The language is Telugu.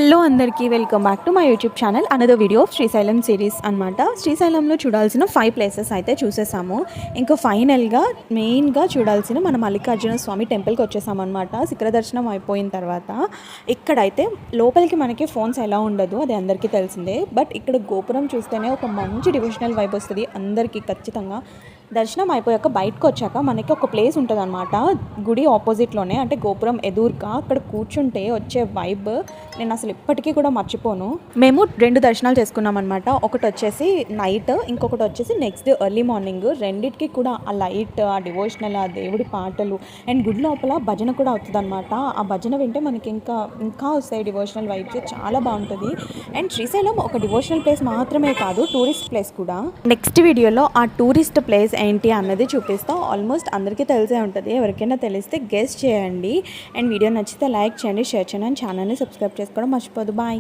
హలో అందరికీ welcome back to my YouTube channel another video of Srisailam series అనమాట. శ్రీశైలంలో చూడాల్సిన 5 ప్లేసెస్ అయితే చూసేసాము. ఇంకా ఫైనల్గా మెయిన్గా చూడాల్సిన మన మల్లికార్జున స్వామి టెంపుల్కి వచ్చేసామన్నమాట. శిఖర దర్శనం అయిపోయిన తర్వాత ఇక్కడైతే లోపలికి మనకి ఫోన్స్ ఎలా ఉండదు, అది అందరికీ తెలిసిందే. బట్ ఇక్కడ గోపురం చూస్తేనే ఒక మంచి డివోషనల్ వైబ్ వస్తుంది అందరికీ. ఖచ్చితంగా దర్శనం అయిపోయాక బయటకు వచ్చాక మనకి ఒక ప్లేస్ ఉంటుంది అనమాట, గుడి ఆపోజిట్లోనే, అంటే గోపురం ఎదురుగా. అక్కడ కూర్చుంటే వచ్చే వైబ్ నేను అసలు ఇప్పటికీ కూడా మర్చిపోను. మేము 2 దర్శనాలు చేసుకున్నాం అనమాట. ఒకటి వచ్చేసి నైట్, ఇంకొకటి వచ్చేసి నెక్స్ట్ ఎర్లీ మార్నింగ్. రెండింటికి కూడా ఆ లైట్, ఆ డివోషనల్, ఆ దేవుడి పాటలు అండ్ గుడి లోపల భజన కూడా అవుతుంది అనమాట. ఆ భజన వింటే మనకి ఇంకా వస్తాయి డివోషనల్ వైబ్స్, చాలా బాగుంటుంది. అండ్ శ్రీశైలం ఒక డివోషనల్ ప్లేస్ మాత్రమే కాదు, టూరిస్ట్ ప్లేస్ కూడా. నెక్స్ట్ వీడియోలో ఆ టూరిస్ట్ ప్లేస్ ఏంటి అన్నది చూపిస్తా. ఆల్మోస్ట్ అందరికీ తెలిసే ఉంటుంది, ఎవరికైనా తెలిస్తే గెస్ చేయండి. అండ్ వీడియో నచ్చితే లైక్ చేయండి, షేర్ చేయండి, ఛానల్ని సబ్స్క్రైబ్ చేసుకోవడం మర్చిపోదు. బాయ్.